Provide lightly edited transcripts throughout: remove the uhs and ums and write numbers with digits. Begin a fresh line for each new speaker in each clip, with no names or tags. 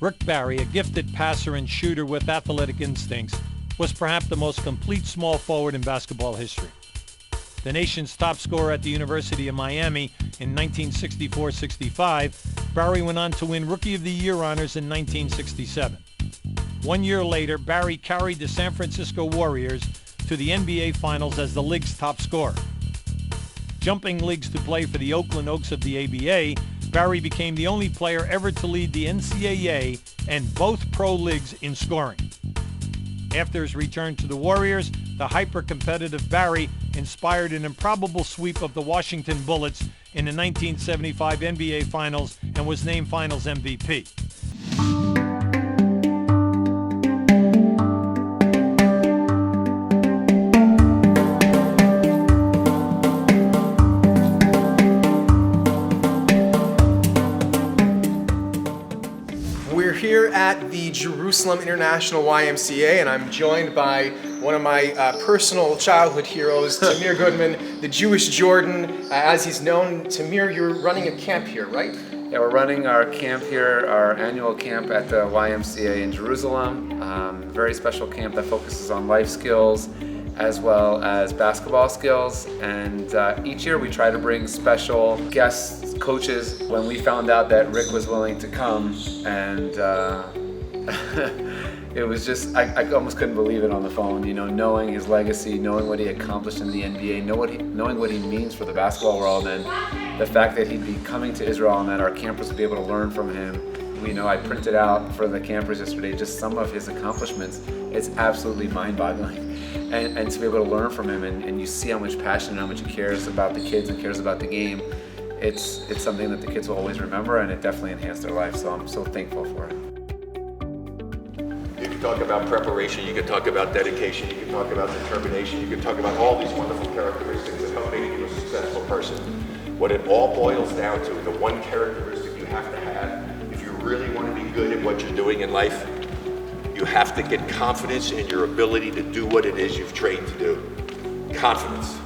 Rick Barry, a gifted passer and shooter with athletic instincts, was perhaps the most complete small forward in basketball history. The nation's top scorer at the University of Miami in 1964-65, Barry went on to win Rookie of the Year honors in 1967. 1 year later, Barry carried the San Francisco Warriors to the NBA Finals as the league's top scorer. Jumping leagues to play for the Oakland Oaks of the ABA, Barry became the only player ever to lead the NCAA and both pro leagues in scoring. After his return to the Warriors, the hyper-competitive Barry inspired an improbable sweep of the Washington Bullets in the 1975 NBA Finals and was named Finals MVP.
We're here at the Jerusalem International YMCA, and I'm joined by one of my personal childhood heroes, Tamir Goodman, the Jewish Jordan, as he's known. Tamir, you're running a camp here, right?
Yeah, we're running our camp here, our annual camp at the YMCA in Jerusalem. Very special camp that focuses on life skills as well as basketball skills. And each year we try to bring special guests, coaches. When we found out that Rick was willing to come, and it was just, I almost couldn't believe it on the phone, you know, knowing his legacy, knowing what he accomplished in the NBA, knowing what he means for the basketball world, and the fact that he'd be coming to Israel and that our campers would be able to learn from him. You know, I printed out for the campers yesterday just some of his accomplishments. It's absolutely mind-boggling. And to be able to learn from him, and you see how much passion and how much he cares about the kids and cares about the game, it's something that the kids will always remember, and it definitely enhanced their life, so I'm so thankful for it.
You can talk about preparation, you can talk about dedication, you can talk about determination, you can talk about all these wonderful characteristics that help make you a successful person. What it all boils down to, the one characteristic you have to have if you really want to be good at what you're doing in life, you have to get confidence in your ability to do what it is you've trained to do. Confidence.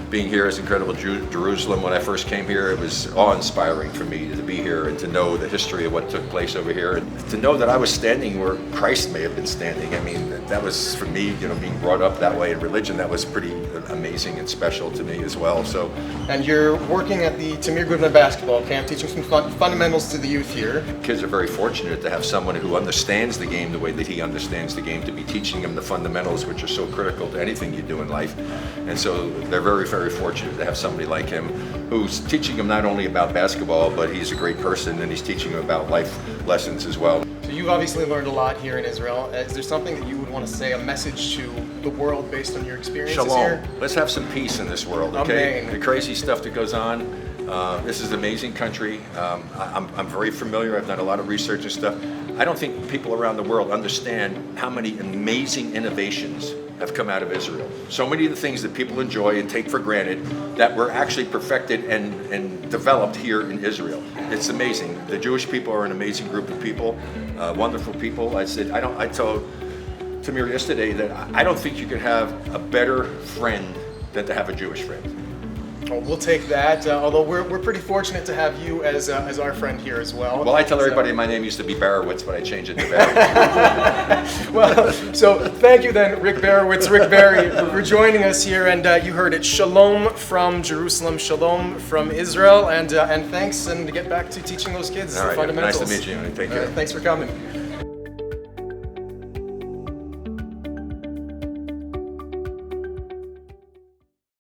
Being here is incredible. Jerusalem, when I first came here, it was awe-inspiring for me to be here and to know the history of what took place over here, and to know that I was standing where Christ may have been standing. I mean, that was, for me, you know, being brought up that way in religion, that was pretty amazing and special to me as well. So,
and you're working at the Tamir Goodman basketball camp, teaching some fundamentals to the youth here.
Kids are very fortunate to have someone who understands the game the way that he understands the game, to be teaching them the fundamentals, which are so critical to anything you do in life. And so they're very, very fortunate to have somebody like him who's teaching them not only about basketball, but he's a great person, and he's teaching them about life lessons as well.
So you've obviously learned a lot here in Israel. Is there something that you would want to say, a message to the world based on your experiences
Shalom.
here?
Let's have some peace in this world, okay?
Amen.
The crazy stuff that goes on. This is an amazing country. I'm very familiar. I've done a lot of research and stuff. I don't think people around the world understand how many amazing innovations have come out of Israel. So many of the things that people enjoy and take for granted that were actually perfected and developed here in Israel. It's amazing. The Jewish people are an amazing group of people, wonderful people. I told Tamir yesterday that I don't think you can have a better friend than to have a Jewish friend.
Well, we'll take that, although we're pretty fortunate to have you as our friend here as well.
Well, I tell everybody my name used to be Barowitz, but I changed it to Barry.
Well, so thank you then, Rick Barowitz, Rick Barry, for joining us here, and you heard it. Shalom from Jerusalem, shalom from Israel, and thanks, and get back to teaching those kids
All
the
right,
fundamentals.
nice to meet you, and take care.
Thanks for coming.